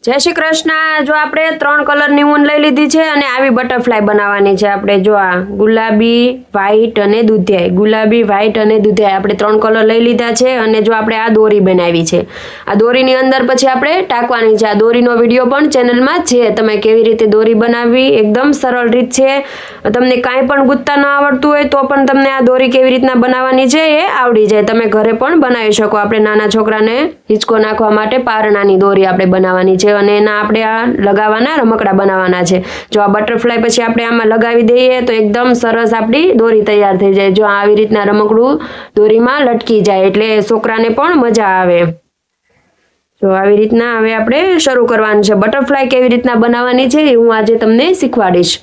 जय श्री कृष्ण। जो आपणे 3 कलरनी ऊन लई लीधी छे अने आवी बटरफ्लाय बनाववानी छे। आपणे जो आ गुलाबी, व्हाइट अने दुधियाई, गुलाबी, व्हाइट अने दुधियाई आपणे 3 कलर लई लीधा छे अने जो आपणे आ दोरी बनावी छे। आ दोरीनी अंदर पछी आपणे टाकवानी छे। आ दोरीनो विडियो पण चेनलमां छे। तमे केवी रीते दोरी बनावी एकदम सरळ રીત छे। तमने कांई पण गुंथता न आवडतुं होय तो पण तमने आ दोरी केवी रीतना बनाववानी छे ए आवडी जाय। तमे घरे पण बनावी शको। आपणे नाना छोकराने हिंचको नाखवा माटे पारणानी दोरी आपणे बनाववानी छे અને એના આપણે આ લગાવવાના રમકડા બનાવવાના છે। જો આ બટરફ્લાય પછી આપણે આમાં લગાવી દઈએ તો એકદમ સરસ આપણી દોરી તૈયાર થઈ જાય। જો આવી રીતના રમકડું દોરીમાં લટકી જાય એટલે છોકરાને પણ મજા આવે। જો આવી રીતના હવે આપણે શરૂ કરવાનું છે। બટરફ્લાય કેવી રીતના બનાવવાની છે એ હું આજે તમને શીખવાડીશ।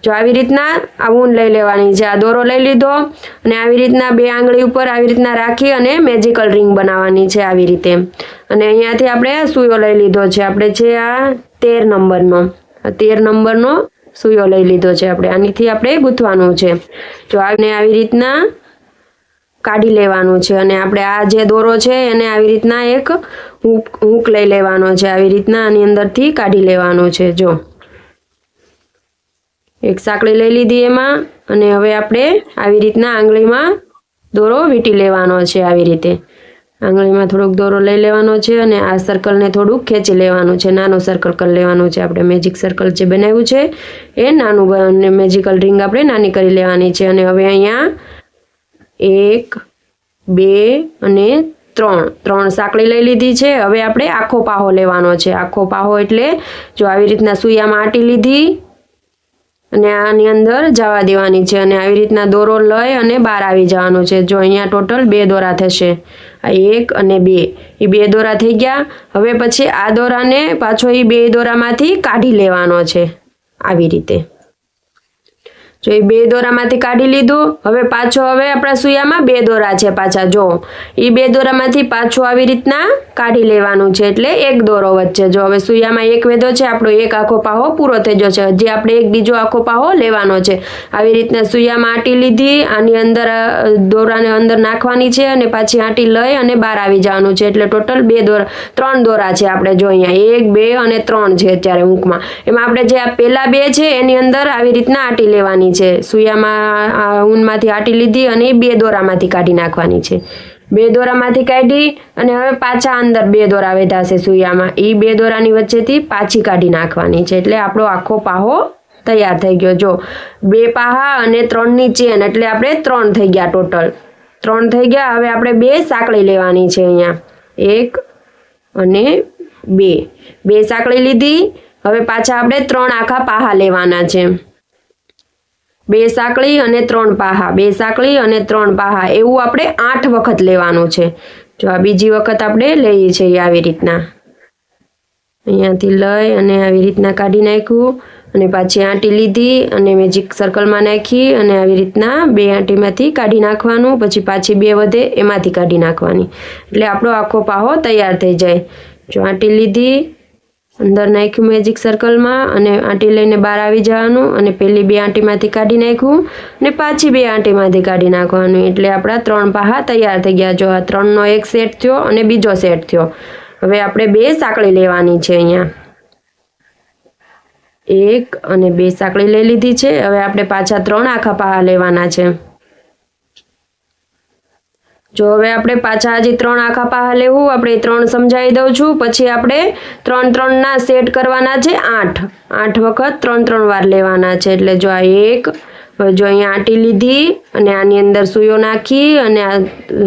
જો આવી રીતના આ ઊન લઈ લેવાની છે। આ દોરો લઈ લીધો અને આવી રીતના બે આંગળી ઉપર આવી રીતના રાખી અને મેજિકલ રિંગ બનાવવાની છે આવી રીતે। અને અહીંયાથી આપણે સુયો લઈ લીધો છે। આપણે છે આ 13 નંબરનો 13 નંબરનો સુયો લઈ લીધો છે। આપણે આનીથી આપણે ગૂંથવાનું છે। જો આવી રીતના કાઢી લેવાનું છે અને આપણે આ જે દોરો છે એને આવી રીતના એક हुक लई लेवानो छे। आवी रीतना आनी अंदरथी काढी लेवानो छे। जो एक साकड़ी लई लीधी एमां अने हवे आपणे आवी रीतना आंगळीमां दोरो वींटी लेवानो छे। आवी रीते आंगळीमां थोड़ोक दोरो लई लेवानो छे अने आ सर्कलने थोड़ुंक खेंची लेवानुं छे। नानो सर्कल करी लेवानुं छे। आपणे मेजिक सर्कल जे बनाव्युं छे ए नानुं मेजिकल रिंग आपणे नानी करी लेवानी छे। अने हवे अहींया 1 2 अने 3 साकड़ी लई लीधी छे। हवे आपणे आखो पाहो लेवानो छे। आखो पाहो एटले जो आवी रीतना सुयामां आटी लीधी अने आनी अंदर जवा देवानी छे अने आवी रीतना दोरो लई अने बहार आवी जवानुं छे। जो अहींया टोटल 2 दोरा थशे। आ 1 अने 2 ए 2 दोरा थई गया। हवे पछी आ दोराने पाछो ए 2 दोरामांथी काढी लेवानो छे आवी रीते। जो ए 2 दोरामांथी काढी लीधुं। हवे पाछो हवे आपणा सुयामां 2 दोरा छे पाछा। जो ए 2 दोरामांथी पाछो आवी रीतना काढी लेवानुं छे एटले 1 दोरो वच्चे। जो हवे सुयामां 1 वेधो छे आपणो 1 आखो पाहो पूरो थई गयो छे। हजी आपणे एक बीजो आखो पाहो लेवानो छे। आवी रीतना सुयामां आटी लीधी आनी अंदर दोराने अंदर नाखवानी छे अने पाછી आटी लई अने बहार आवी जवानुं छे। एटले टोटल 3 दोरा छे। आपणे जो अहींया 1 2 अने 3 छे अत्यारे हुकमां। एमां आपणे जे आ पेला 2 छे एनी अंदर आवी रीतना आटी लेवानी छे। सुयामां ऊनमांथी आटी लीधी अने 2 दोरामांथी काढी नाखवानी छे। 2 दोरामांथी काढी अने हवे पाछा अंदर 2 दोरा वेधा छे सुयामां। ए 2 दोरानी वच्चेथी पाછી काढी नाखवानी छे एटले आपणो आखो पाहो तैयार थई गयो। जो 2 पाहा अने 3 नी चेन एटले आपणे 3 थई गया। टोटल 3 थई गया। हवे आपणे 2 साकड़ी लेवानी छे। अहींया 1 अने 2 साकड़ी लीधी। हवे पाछा आपणे 3 आखा पाहा लेवाना छे। 2 साकड़ी अने 3 पाहा 2 साकड़ी अने 3 पाहा एवुं आपणे 8 वखत लेवानुं छे। जो आ बीजी वखत आपणे लઈએ છીએ આવી રીતના અહીંયાથી લઈ અને આવી રીતના કાઢી નાખ્યું અને પાછી આંટી લીધી અને મેજિક સર્કલમાં નાખી અને આવી રીતના 2 આંટીમાંથી કાઢી નાખવાનું। પછી પાછી 2 વધે એમાંથી કાઢી નાખવાની એટલે આપણો આખો પાહો તૈયાર થઈ જાય। જો આંટી લીધી अंदर नाख्यु मेजिक सर्कल में अने आंटी लईने बहार आवी जवानुं अने पहेली 2 आंटीमांथी काढी नाख्युं अने पाછી 2 आंटीमांथी काढी नाखवानुं एटले आपणा 3 पाहा तैयार थई गया। जो आ 3 नो एक सेट थयो अने बीजो सेट थयो। हवे आपणे 2 साकड़ी लेवानी छे। अहींया 1 अने 2 साकड़ी लई लीधी छे। हवे आपणे पाछा 3 आखा पाहा लेवाना छे। जो हवे आपणे पाछा हजी 3 आखा पाहा लेवुं। आपणे 3 समजावी दઉં છું। પછી આપણે 3 ના સેટ કરવાના છે 8 વખત 3 વાર લેવાના છે। એટલે જો આ 1 जो अहींया आंटी लीधी अने आनी अंदर सुयो नाखी अने आ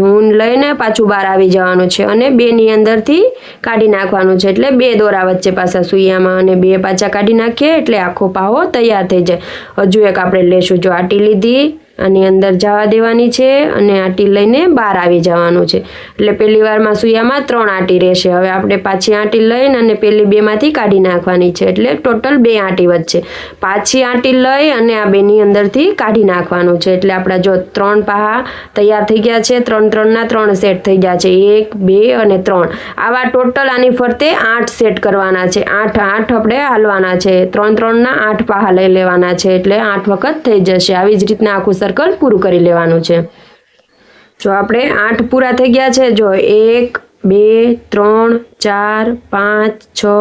ऊन लईने पाछुं बहार आवी जवानुं छे अने 2 नी अंदरथी काढी नाखवानुं छे। एटले 2 दोरा वच्चे पाछा सुयामां अने 2 पाछा काढी नाखीए एटले आखो पाहो तैयार थई जाय। हजू एक आपणे लेशुं। जो आटी लीधी आनी अंदर जवा देवानी छे अने आटी लईने बहार आवी जवानुं छे। एटले पहेली वारमां सुयामां 3 आटी रहेशे। हवे आपणे पाછી आटी लईने अने पहेली 2 मांथी काढी नाखवानी छे एटले टोटल 2 आटी वच्चे पाછી आटी लई अने आ 2 नी अंदरथी काढी नाखवानुं छे। एटले आपणा जो 3 पाहा तैयार थई गया छे। 3 ना 3 सेट थई गया छे। 1 2 अने 3 आवा टोटल आनी फरते 8 सेट करवाना छे। 8 आपणे हालवाना छे। 3 ना 8 पाहा लई लेवाना छे एटले 8 वखत थई जशे। आवी ज रीतना आखुं सर्कल पूरुं करी लेवानुं छे। जो आपणे 8 पूरा थई गया छे। जो 1 2 3 4 5 6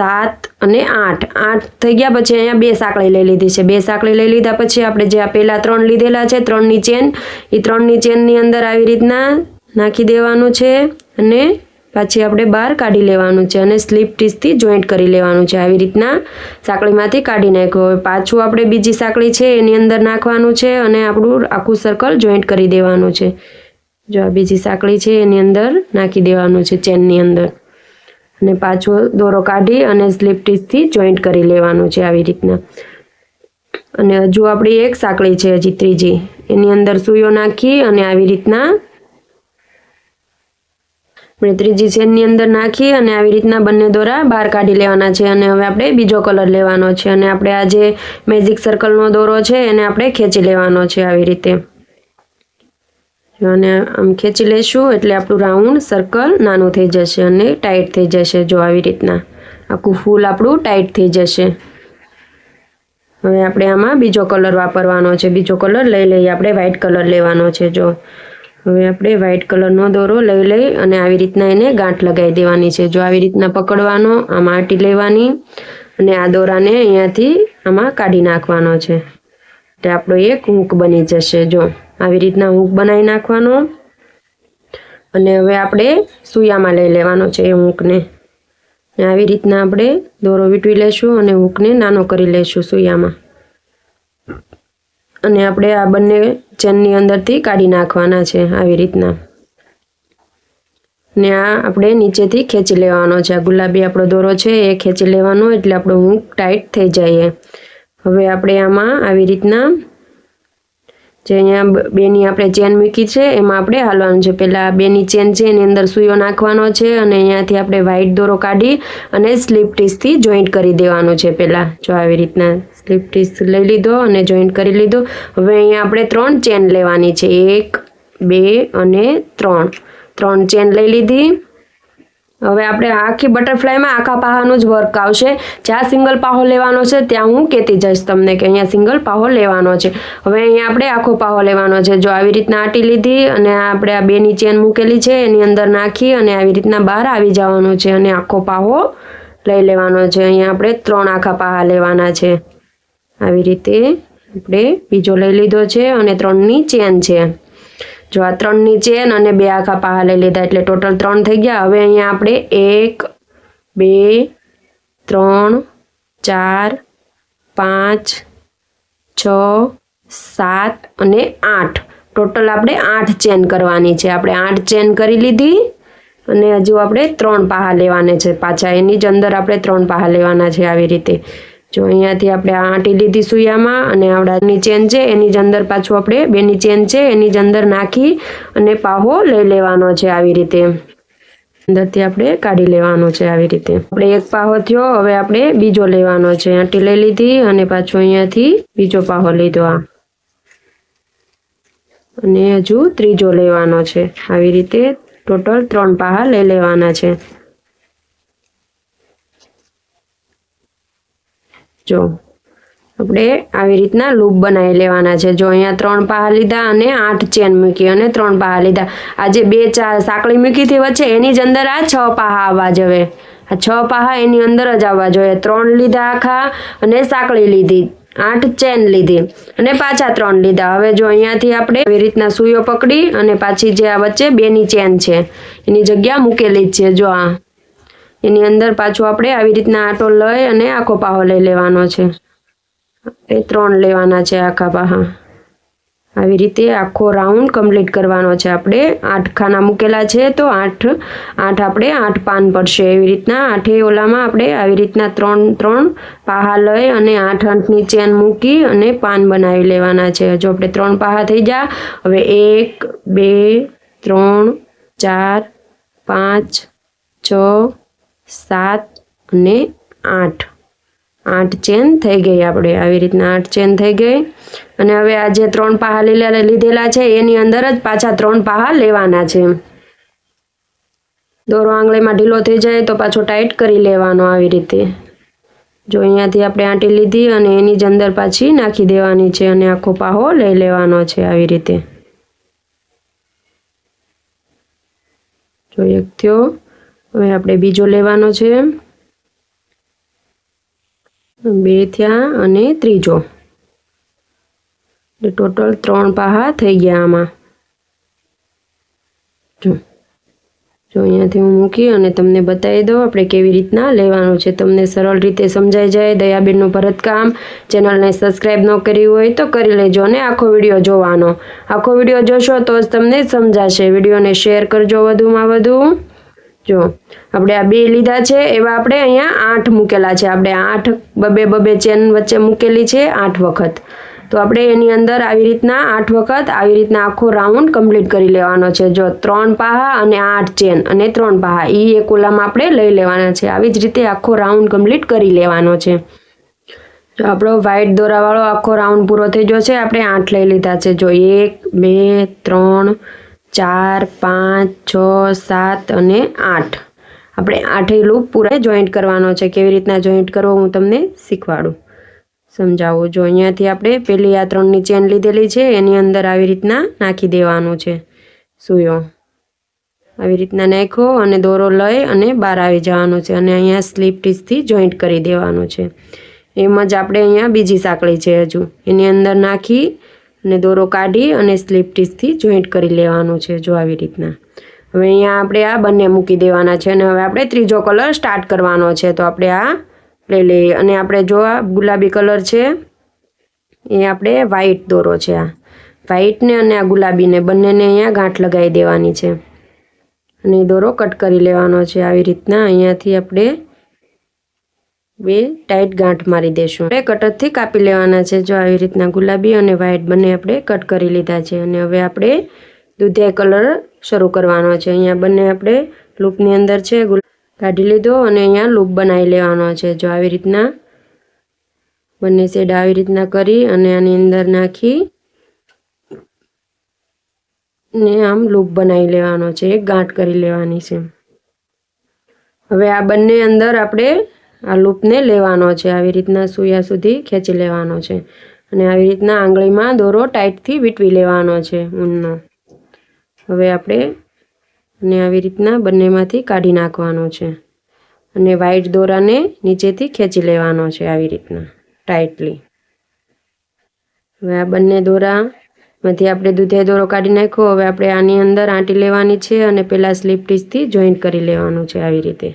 7 અને 8 8 થઈ ગયા પછી અહીંયા 2 સાંકળી લઈ લીધી છે 2 સાંકળી લઈ લીધા પછી આપણે જે આ પહેલા 3 લીધેલા છે 3ની ચેન એ 3ની ચેનની અંદર આવી રીતના નાખી દેવાનું છે અને પાછી આપણે બહાર કાઢી લેવાનું છે અને સ્લીપ ટીસથી જોઈન્ટ કરી લેવાનું છે આવી રીતના સાંકળીમાંથી કાઢી નાખ્યો હવે પાછું આપણે બીજી સાંકળી છે એની અંદર નાખવાનું છે અને આપણું આખું સર્કલ જોઈન્ટ કરી દેવાનું છે જો આ બીજી સાંકળી છે એની અંદર નાખી દેવાનું છે ચેનની અંદર અને પાછો દોરો કાઢી અને સ્લીપ ટીસથી જોઈન્ટ કરી લેવાનું છે આવી રીતના અને હજુ આપણી એક સાંકળી છે હજી ત્રીજી એની અંદર સૂયો નાખી અને આવી રીતના આપણે ત્રીજી ચેનની અંદર નાખી અને આવી રીતના બંને દોરા બહાર કાઢી લેવાના છે અને હવે આપણે બીજો કલર લેવાનો છે અને આપણે આ જે મેજિક સર્કલનો દોરો છે એને આપણે ખેંચી લેવાનો છે આવી રીતે અને આમ ખેંચી લેશું એટલે આપણું રાઉન્ડ સર્કલ નાનું થઈ જશે અને ટાઈટ થઈ જશે જો આવી રીતના આખું ફૂલ આપણું ટાઈટ થઈ જશે હવે આપણે આમાં બીજો કલર વાપરવાનો છે બીજો કલર લઈ લઈએ આપણે વ્હાઈટ કલર લેવાનો છે જો હવે આપણે વ્હાઈટ કલરનો દોરો લઈ અને આવી રીતના એને ગાંઠ લગાવી દેવાની છે જો આવી રીતના પકડવાનો આમાં આટી લેવાની અને આ દોરાને અહીંયાથી આમાં કાઢી નાખવાનો છે એટલે આપણો એક હૂક બની જશે જો આવી રીતના હૂક બનાવી નાખવાનો અને હવે આપણે સૂયામાં લઈ લેવાનો છે એ હૂકને આવી રીતના આપણે દોરો વીંટવી લેશું અને હૂકને નાનો કરી લેશું સૂયામાં અને આપણે આ બંને ચેનની અંદરથી કાઢી નાખવાના છે આવી રીતના ને આ આપણે નીચેથી ખેંચી લેવાનો છે આ ગુલાબી આપણો દોરો છે એ ખેંચી લેવાનો એટલે આપણો હૂક ટાઈટ થઈ જાય હવે આપણે આમાં આવી રીતના જે અહીંયા બેની આપણે ચેન મૂકી છે એમાં આપણે હાલવાનું છે પહેલાં બેની ચેન છે એની અંદર સૂયો નાખવાનો છે અને અહીંયાથી આપણે વ્હાઈટ દોરો કાઢી અને સ્લીપ ટીસથી જોઈન્ટ કરી દેવાનું છે પહેલાં જો આવી રીતના સ્લીપ ટીસ લઈ લીધો અને જોઈન્ટ કરી લીધો હવે અહીંયા આપણે 3 ચેન લેવાની છે 1 2 અને 3 ચેન લઈ લીધી હવે આપણે આખી બટરફ્લાયમાં આખા પાહાનું જ વર્ક આવશે જ્યાં સિંગલ પાહો લેવાનો છે ત્યાં હું કહેતી જઈશ તમને કે અહીંયા સિંગલ પાહો લેવાનો છે હવે અહીંયા આપણે આખો પાહો લેવાનો છે જો આવી રીતના આટી લીધી અને આપણે આ બેની ચેન મૂકેલી છે એની અંદર નાખી અને આવી રીતના બહાર આવી જવાનું છે અને આખો પાહો લઈ લેવાનો છે અહીંયા આપણે 3 આખા પાહા લેવાના છે આવી રીતે આપણે બીજો લઈ લીધો છે અને 3ની ચેન છે જો આ 3ની ચેન અને 2 આખા પાહા લઈ લીધા એટલે ટોટલ 3 થઈ ગયા હવે અહીંયા આપણે 1 2 3 4 5 6 7 અને 8 ટોટલ આપણે 8 ચેન કરવાની છે આપણે 8 ચેન કરી લીધી અને હજુ આપણે 3 પાહા લેવાના છે પાછા એની જ અંદર આપણે 3 પાહા લેવાના છે આવી રીતે જો અહીંયાથી આપણે આંટી લીધી સૂયામાં અને આવડાની ચેન છે એની જ અંદર પાછું આપણે બેની ચેન છે એની જ અંદર નાખી અને પાહો લઈ લેવાનો છે આવી રીતે અંદરથી આપણે કાઢી લેવાનો છે આવી રીતે આપણે એક પાહો થયો હવે આપણે બીજો લેવાનો છે આંટી લઈ લીધી અને પાછો અહીંયાથી બીજો પાહો લીધો અને હજુ ત્રીજો લેવાનો છે આવી રીતે ટોટલ 3 પાહા લઈ લેવાના છે જો આપણે આવી રીતના લૂપ બનાવી લેવાના છે જો અહીંયા 3 પાહા લીધા અને 8 ચેન મૂકી અને 3 પાહા લીધા આ જે 2 સાંકળી મૂકી હતી વચ્ચે એની જ અંદર આ 6 પાહા આવવા જોઈએ આ 6 પાહા એની અંદર જ આવવા જોઈએ 3 લીધા આખા અને સાંકળી લીધી 8 ચેન લીધી અને પાછા 3 લીધા હવે જો અહીંયાથી આપણે આવી રીતના સૂયો પકડી અને પાછી જે આ વચ્ચે બેની ચેન છે એની જગ્યા મૂકેલી જ છે જો આ એની અંદર પાછું આપણે આવી રીતના આટો લઈ અને આખો પાહો લઈ લેવાનો છે એ 3 લેવાના છે આખા પાહા આવી રીતે આખો રાઉન્ડ કમ્પ્લીટ કરવાનો છે આપણે 8 ખાના મૂકેલા છે તો 8 આપણે 8 પાન પડશે એવી રીતના 8 ઓલામાં આપણે આવી રીતના 3 પાહા લઈ અને 8ની ચેન મૂકી અને પાન બનાવી લેવાના છે જો આપણે 3 પાહા થઈ ગયા હવે 1 2 3 4 5 6 7 અને 8 ચેન થઈ ગઈ આપણે આવી રીતના 8 ચેન થઈ ગઈ અને હવે આ જે 3 પાહા લીધેલા છે એની અંદર જ પાછા 3 પાહા લેવાના છે દોરો આંગળીમાં ઢીલો થઈ જાય તો પાછો ટાઈટ કરી લેવાનો આવી રીતે જો અહીંયાથી આપણે આંટી લીધી અને એની જ અંદર પાછી નાખી દેવાની છે અને આખો પાહો લઈ લેવાનો છે આવી રીતે જો એક થયો હવે આપણે બીજો લેવાનો છે બે થયા અને ત્રીજો, ટોટલ 3 પાહા થઈ ગયા આમાં. જો અહીંયાથી હું મૂકી અને તમને બતાવી દઉં આપણે કેવી રીતના લેવાનું છે. તમને સરળ રીતે સમજાઈ જાય. દયાબેનનું ભરતકામ ચેનલને સબસ્ક્રાઈબ ન કરી હોય તો કરી લેજો અને આખો વિડીયો જોવાનો. આખો વિડીયો જોશો તો જ તમને સમજાશે. વિડીયોને શેર કરજો વધુમાં વધુ. જો આપણે આ 2 લીધા છે, એવા આપણે અહીંયા 8 મૂકેલા છે. આપણે 8 બબે ચેન વચ્ચે મૂકેલી છે 8 વખત. તો આપણે એની અંદર આવી રીતના 8 વખત આવી રીતના આખો રાઉન્ડ કમ્પ્લીટ કરી લેવાનો છે. જો 3 પાહા અને 8 ચેન અને 3 પાહા એ એક ઓલામાં આપણે લઈ લેવાના છે. આવી જ રીતે આખો રાઉન્ડ કમ્પ્લીટ કરી લેવાનો છે. જો આપણો વ્હાઈટ દોરાવાળો આખો રાઉન્ડ પૂરો થઈ ગયો છે. આપણે 8 લઈ લીધા છે. જો 1 2 3 4 5 6 7 અને 8 આપણે 8 લૂપ પૂરા જોઈન્ટ કરવાનો છે. કેવી રીતના જોઈન્ટ કરવો હું તમને શીખવાડું, સમજાવું. જો અહીંયાથી આપણે પેલી આ 3ની ચેન લીધેલી છે એની અંદર આવી રીતના નાખી દેવાનું છે સૂયો. આવી રીતના નાખો અને દોરો લઈ અને બહાર આવી જવાનું છે અને અહીંયા સ્લીપ ટીસથી જોઈન્ટ કરી દેવાનું છે. એમ જ આપણે અહીંયા બીજી સાંકળી છે હજુ એની અંદર નાખી અને દોરો કાઢી અને સ્લીપ ટીસથી જોઈન્ટ કરી લેવાનું છે. જો આવી રીતના. હવે અહીંયા આપણે આ બંને મૂકી દેવાના છે અને હવે આપણે ત્રીજો કલર સ્ટાર્ટ કરવાનો છે. તો આપણે આ લઈ લઈએ અને આપણે જો આ ગુલાબી કલર છે એ આપણે વ્હાઈટ દોરો છે. આ વ્હાઈટને અને આ ગુલાબીને બંનેને અહીંયા ગાંઠ લગાવી દેવાની છે અને દોરો કટ કરી લેવાનો છે. આવી રીતના અહીંયાથી આપણે 2 ટાઈટ ગાંઠ મારી દઈશું. આપણે કટરથી કાપી લેવાના છે. જો આવી રીતના ગુલાબી અને વ્હાઈટ બંને આપણે કટ કરી લીધા છે અને હવે આપણે દૂધિયા કલર શરૂ કરવાનો છે. અહીંયા બંને આપણે લૂપની અંદર છે કાઢી લીધો અને અહીંયા લૂપ બનાવી લેવાનો છે. જો આવી રીતના બંને સાઈડ આવી રીતના કરી અને આની અંદર નાખી ને આમ લૂપ બનાવી લેવાનો છે. એક ગાંઠ કરી લેવાની છે. હવે આ બંને અંદર આપણે આ લૂપને લેવાનો છે. આવી રીતના સૂયા સુધી ખેંચી લેવાનો છે અને આવી રીતના આંગળીમાં દોરો ટાઈટથી વીંટવી લેવાનો છે ઊનનો. હવે આપણે અને આવી રીતના બંનેમાંથી કાઢી નાખવાનો છે અને વ્હાઈટ દોરાને નીચેથી ખેંચી લેવાનો છે આવી રીતના ટાઈટલી. હવે આ બંને દોરામાંથી આપણે દૂધિયા દોરો કાઢી નાખ્યો. હવે આપણે આની અંદર આંટી લેવાની છે અને પહેલાં સ્લીપ ટીસથી જોઈન્ટ કરી લેવાનું છે. આવી રીતે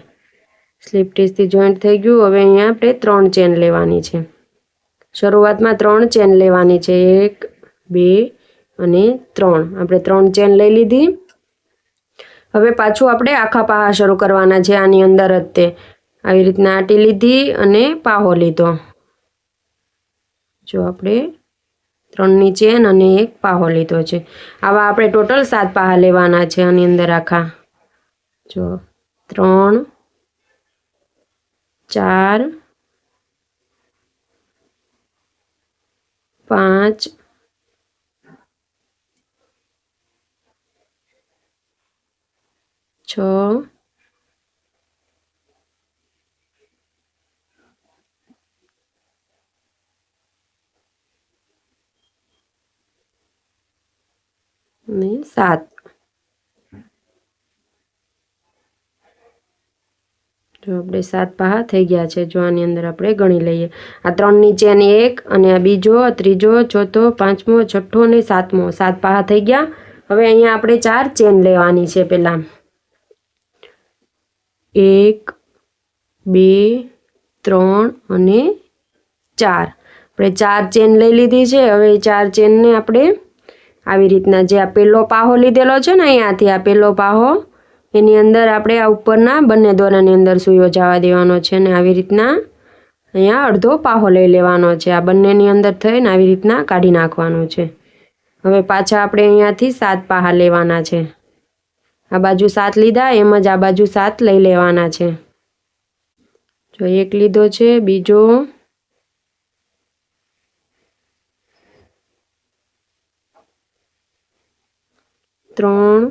સ્લીપ ટીસથી જોઈન્ટ થઈ ગયું. હવે અહીંયા આપણે 3 ચેન લેવાની છે. શરૂઆતમાં 3 ચેન લેવાની છે. 1 2 અને 3 આપણે 3 ચેન લઈ લીધી. હવે પાછું આપણે આખા પાહા શરૂ કરવાના છે. આની અંદર જ તે આવી રીતના આંટી લીધી અને પાહો લીધો. જો આપણે 3ની ચેન અને 1 પાહો લીધો છે. આવા આપણે ટોટલ 7 પાહા લેવાના છે આની અંદર આખા. જો 3 4 5 6 અને 7. જો આપણે 7 પાહા થઈ ગયા છે. જો આની અંદર આપણે ગણી લઈએ. આ 3ની ચેન 1 અને આ બીજો, ત્રીજો, ચોથો, પાંચમો, છઠ્ઠો અને 7મો 7 પાહા થઈ ગયા. હવે અહીંયા આપણે 4 ચેન લેવાની છે. પહેલાં 1 2 3 અને 4 આપણે 4 ચેન લઈ લીધી છે. હવે 4 ચેનને આપણે આવી રીતના જે આ પહેલો પાહો લીધેલો છે ને અહીંયાથી આ પહેલો પાહો એની અંદર આપણે આ ઉપરના બંને દોરાની અંદર સૂયો જવા દેવાનો છે અને આવી રીતના અહીંયા અડધો પાહો લઈ લેવાનો છે. આ બંનેની અંદર થઈને આવી રીતના કાઢી નાખવાનું છે. હવે પાછા આપણે અહીંયાથી 7 પાહા લેવાના છે. આ બાજુ 7 લીધા એમ જ આ બાજુ 7 લઈ લેવાના છે. જો 1 લીધો છે, બીજો, ત્રણ,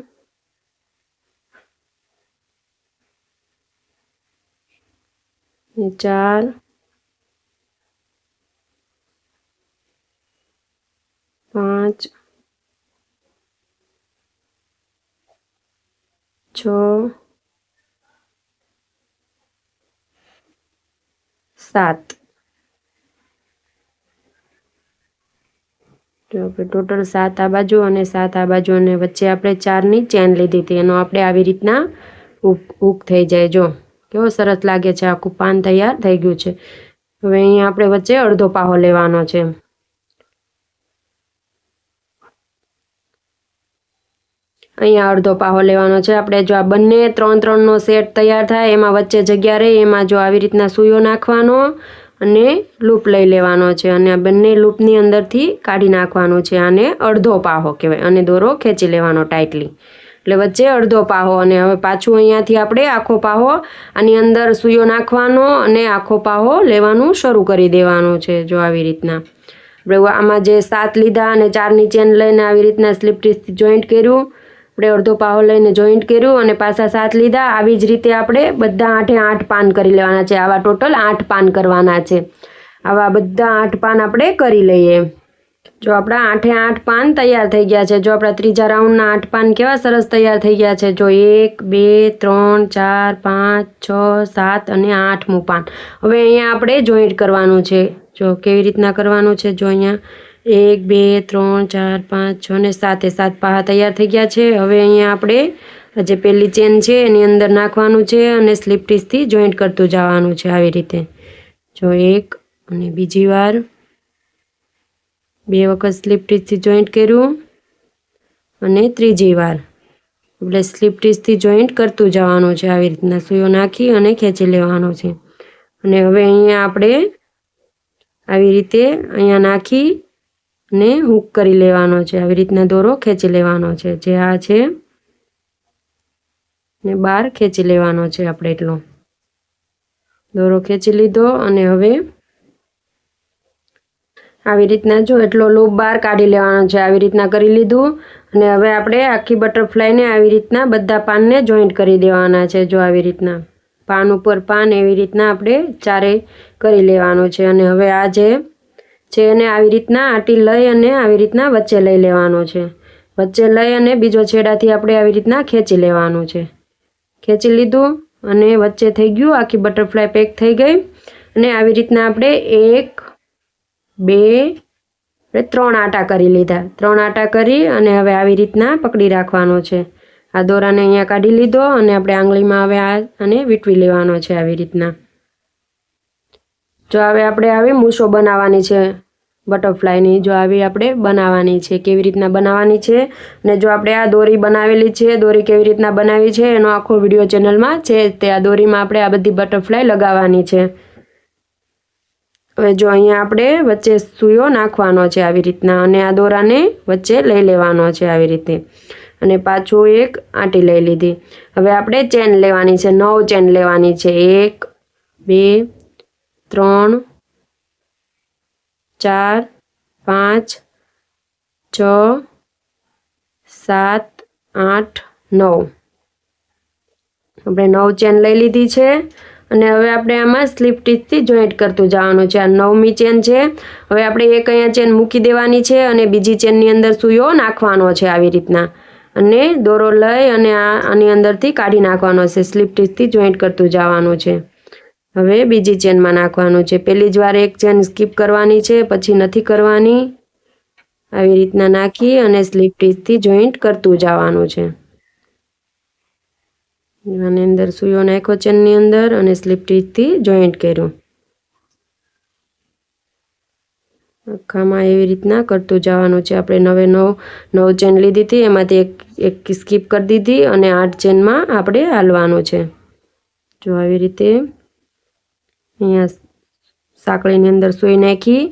4 5 6 7 આપણે ટોટલ 7 આ બાજુ અને 7 આ બાજુ અને વચ્ચે આપણે 4ની ચેન લીધી હતી. એનો આપણે આવી રીતના હૂક થઈ જાય. જો કેવો સરસ લાગે છે, આખું પાન તૈયાર થઈ ગયું છે. હવે અહીંયા આપણે વચ્ચે અડધો પાહો લેવાનો છે. અહીંયા અડધો પાહો લેવાનો છે. આપણે જો આ બંને 3-3નો સેટ તૈયાર થાય એમાં વચ્ચે જગ્યા રહે એમાં જો આવી રીતના સૂયો નાખવાનો અને લૂપ લઈ લેવાનો છે અને આ બંને લૂપની અંદરથી કાઢી નાખવાનું છે. આને અડધો પાહો કહેવાય અને દોરો ખેંચી લેવાનો ટાઈટલી. એટલે વચ્ચે અડધો પાહો અને હવે પાછું અહીંયાથી આપણે આખો પાહો આની અંદર સૂયો નાખવાનો અને આખો પાહો લેવાનું શરૂ કરી દેવાનું છે. જો આવી રીતના આપણે આમાં જે 7 લીધા અને 4ની ચેન લઈને આવી રીતના સ્લીપ સ્ટીચથી જોઈન્ટ કર્યું. આપણે અડધો પાહો લઈને જોઈન્ટ કર્યું અને પાછા 7 લીધા. આવી જ રીતે આપણે બધા 8 પાન કરી લેવાના છે. આવા ટોટલ 8 પાન કરવાના છે. આવા બધા 8 પાન આપણે કરી લઈએ. જો આપણા 8 પાન તૈયાર થઈ ગયા છે. જો આપણા ત્રીજા રાઉન્ડના 8 પાન કેવા સરસ તૈયાર થઈ ગયા છે. જો 1 2 3 4 5 6 7 અને 8મું પાન. હવે અહીંયા આપણે જોઈન્ટ કરવાનું છે. જો કેવી રીતના કરવાનું છે. જો અહીંયા 1 2 3 4 5 6 અને 7 પાહા તૈયાર થઈ ગયા છે. હવે અહીંયા આપણે જે પહેલી ચેન છે એની અંદર નાખવાનું છે અને સ્લીપ સ્ટીચથી જોઈન્ટ કરતું જવાનું છે. આવી રીતે જો એક અને બીજી વાર 2 વખત સ્લીપ સ્ટીચથી જોઈન્ટ કર્યું અને ત્રીજી વાર આપણે સ્લીપ સ્ટીચથી જોઈન્ટ કરતું જવાનું છે. આવી રીતના સૂયો નાખી અને ખેંચી લેવાનો છે. અને હવે અહીંયા આપણે આવી રીતે અહીંયા નાખી ને હૂક કરી લેવાનો છે. આવી રીતના દોરો ખેંચી લેવાનો છે. જે આ છે ને બહાર ખેંચી લેવાનો છે. આપણે એટલો દોરો ખેંચી લીધો અને હવે આવી રીતના જો એટલો લૂપ બહાર કાઢી લેવાનો છે. આવી રીતના કરી લીધું અને હવે આપણે આખી બટરફ્લાયને આવી રીતના બધા પાનને જોઈન્ટ કરી દેવાના છે. જો આવી રીતના પાન ઉપર પાન એવી રીતના આપણે ચારે કરી લેવાનું છે. અને હવે આ જે છે એને આવી રીતના આટી લઈ અને આવી રીતના વચ્ચે લઈ લેવાનો છે. વચ્ચે લઈ અને બીજો છેડાથી આપણે આવી રીતના ખેંચી લેવાનું છે. ખેંચી લીધું અને વચ્ચે થઈ ગયું. આખી બટરફ્લાય પેક થઈ ગઈ. અને આવી રીતના આપણે 1 2 3 આટા કરી લીધા. 3 આટા કરી અને હવે આવી રીતના પકડી રાખવાનો છે. આ દોરાને અહીંયા કાઢી લીધો અને આપણે આંગળીમાં હવે આને વીંટવી લેવાનો છે. આવી રીતના જો હવે આપણે આવી મૂછો બનાવવાની છે બટરફ્લાયની. જો આવી આપણે બનાવવાની છે. કેવી રીતના બનાવવાની છે અને જો આપણે આ દોરી બનાવેલી છે, દોરી કેવી રીતના બનાવી છે એનો આખો વિડીયો ચેનલમાં છે. તે આ દોરીમાં આપણે આ બધી બટરફ્લાય લગાવવાની છે. હવે જો અહીંયા આપણે વચ્ચે સૂયો નાખવાનો છે આવી રીતના અને આ દોરાને વચ્ચે લઈ લેવાનો છે આવી રીતે અને પાછું એક આંટી લઈ લીધી. હવે આપણે ચેન લેવાની છે. 9 ચેન લેવાની છે. 1 2 3 4 5 6 7 8 9 આપણે 9 ચેન લઈ લીધી છે અને હવે આપણે આમાં સ્લીપ સ્ટીચથી જોઈન્ટ કરતું જવાનું છે. આ 9મી ચેન છે. હવે આપણે એક અહીંયા ચેન મૂકી દેવાની છે અને બીજી ચેનની અંદર સૂયો નાખવાનો છે આવી રીતના અને દોરો લઈ અને આની અંદરથી કાઢી નાખવાનો છે. સ્લીપ સ્ટીચથી જોઈન્ટ કરતું જવાનું છે. હવે બીજી ચેનમાં નાખવાનું છે. પહેલી જ વાર એક ચેન સ્કીપ કરવાની છે, પછી નથી કરવાની. આવી રીતના નાખી અને સ્લીપ સ્ટીચથી જોઈન્ટ કરતું જવાનું છે. આની અંદર સૂયો નાખ્યો ચેનની અંદર અને સ્લીપ સ્ટીચથી જોઈન્ટ કર્યું. આખામાં એવી રીતના કરતું જવાનું છે. આપણે 9 ચેન લીધી હતી એમાંથી એક સ્કીપ કરી દીધી અને 8 ચેનમાં આપણે હાલવાનું છે. જો આવી રીતે અહીંયા સાંકળીની અંદર સૂઈ નાખી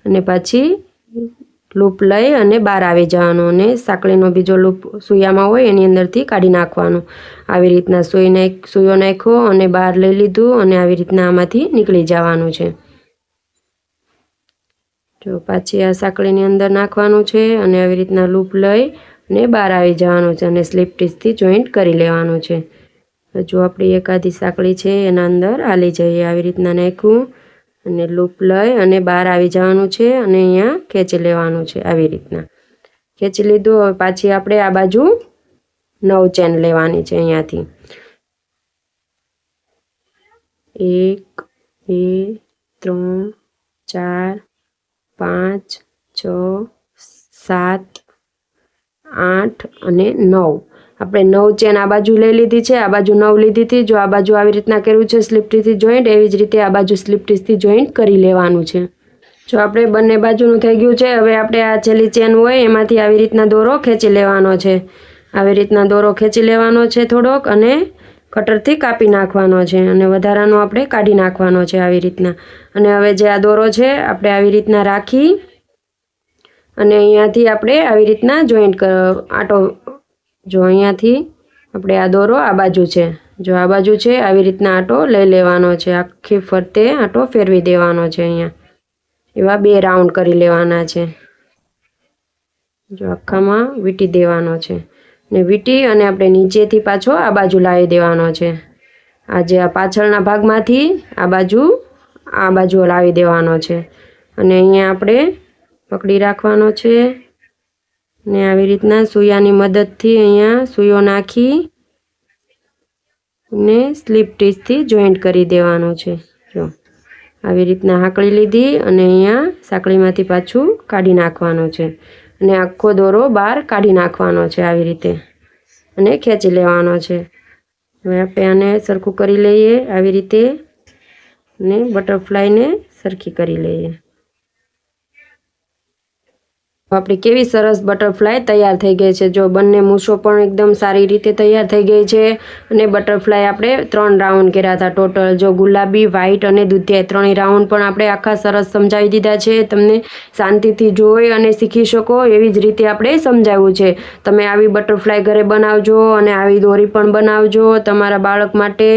અને પાછી લૂપ લઈ અને બહાર આવી જવાનું અને સાંકળીનો બીજો લૂપ સૂયામાં હોય એની અંદરથી કાઢી નાખવાનું. આવી રીતના સૂયો નાખ્યો અને બહાર લઈ લીધું અને આવી રીતના આમાંથી નીકળી જવાનું છે. જો પાછી આ સાંકળીની અંદર નાખવાનું છે અને આવી રીતના લૂપ લઈ અને બહાર આવી જવાનું છે અને સ્લીપ સ્ટીચથી જોઈન્ટ કરી લેવાનું છે. જો આપણી એકાદી સાંકળી છે એના અંદર હાલી જઈએ. આવી રીતના નાખ્યું અને લૂપ લઈ અને બહાર આવી જવાનું છે અને અહીંયા ખેંચી લેવાનું છે. આવી રીતના ખેંચી લીધું. હવે પાછી આપણે આ બાજુ 9 ચેન લેવાની છે. અહીંયાથી 1 2 3 4 5 6 7 8 અને 9 આપણે 9 ચેન આ બાજુ લઈ લીધી છે, આ બાજુ 9 લીધી હતી. જો આ બાજુ આવી રીતના કર્યું છે સ્લીપ ટીથી જોઈન્ટ, એવી જ રીતે આ બાજુ સ્લીપ ટીથી જોઈન્ટ કરી લેવાનું છે. જો આપણે બંને બાજુનું થઈ ગયું છે, હવે આપણે આ છેલ્લી ચેન હોય એમાંથી આવી રીતના દોરો ખેંચી લેવાનો છે. આવી રીતના દોરો ખેંચી લેવાનો છે થોડોક અને કટરથી કાપી નાખવાનો છે અને વધારાનો આપણે કાઢી નાખવાનો છે આવી રીતના. અને હવે જે આ દોરો છે આપણે આવી રીતના રાખી અને અહીંયાથી આપણે આવી રીતના જોઈન્ટ આટો, જો અહીંયાથી આપણે આ દોરો આ બાજુ છે, જો આ બાજુ છે આવી રીતના આટો લઈ લેવાનો છે, આખી ફરતે આટો ફેરવી દેવાનો છે. અહીંયા એવા 2 રાઉન્ડ કરી લેવાના છે. જો આખામાં વીંટી દેવાનો છે ને વીંટી અને આપણે નીચેથી પાછો આ બાજુ લાવી દેવાનો છે. આ જે આ પાછળના ભાગમાંથી આ બાજુ લાવી દેવાનો છે અને અહીંયા આપણે પકડી રાખવાનો છે ને આવી રીતના સૂયાની મદદથી અહીંયા સૂયો નાખી ને સ્લીપ ટીથથી જોઈન્ટ કરી દેવાનો છે. જો આવી રીતના હાંકળી લીધી અને અહીંયા સાંકળીમાંથી પાછું કાઢી નાખવાનું છે અને આખો દોરો બહાર કાઢી નાખવાનો છે આવી રીતે અને ખેંચી લેવાનો છે. હવે આપણે આને સરખું કરી લઈએ આવી રીતે અને બટરફ્લાયને સરખી કરી લઈએ. આપણી કેવી સરસ બટરફ્લાય તૈયાર થઈ ગઈ છે. જો બંને મૂછો પણ એકદમ સારી રીતે તૈયાર થઈ ગઈ છે અને બટરફ્લાય આપણે 3 રાઉન્ડ કર્યા હતા ટોટલ. જો ગુલાબી, વ્હાઈટ અને દૂધિયા 3 રાઉન્ડ પણ આપણે આખા સરસ સમજાવી દીધા છે. તમને શાંતિથી જોઈ અને શીખી શકો એવી જ રીતે આપણે સમજાવ્યું છે. તમે આવી બટરફ્લાય ઘરે બનાવજો અને આવી દોરી પણ બનાવજો તમારા બાળક માટે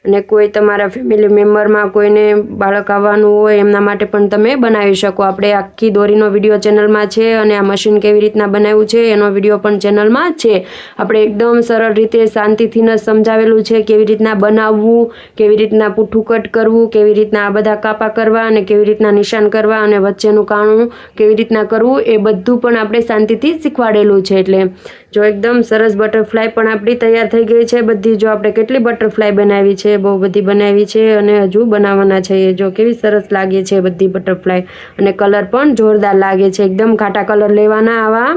અને કોઈ તમારા ફેમિલી મેમ્બરમાં કોઈને બાળક આવવાનું હોય એમના માટે પણ તમે બનાવી શકો. આપણે આખી દોરીનો વિડીયો ચેનલમાં છે અને આ મશીન કેવી રીતના બનાવ્યું છે એનો વિડીયો પણ ચેનલમાં છે. આપણે એકદમ સરળ રીતે શાંતિથી જ સમજાવેલું છે કેવી રીતના બનાવવું, કેવી રીતના પૂઠું કટ કરવું, કેવી રીતના આ બધા કાપા કરવા અને કેવી રીતના નિશાન કરવા અને વચ્ચેનું કાણું કેવી રીતના કરવું એ બધું પણ આપણે શાંતિથી શીખવાડેલું છે. એટલે જો એકદમ સરસ બટરફ્લાય પણ આપણી તૈયાર થઈ ગઈ છે બધી. જો આપણે કેટલી બટરફ્લાય બનાવી છે, બહુ બધી બનાવી છે અને હજુ બનાવવાના છે. જો કેવી સરસ લાગે છે બધી બટરફ્લાય અને કલર પણ જોરદાર લાગે છે. એકદમ ઘાટા કલર લેવાના આવા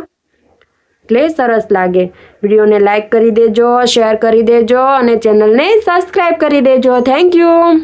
એટલે સરસ લાગે. વિડીયોને લાઈક કરી દેજો, શેર કરી દેજો અને ચેનલને સબસ્ક્રાઈબ કરી દેજો. Thank you.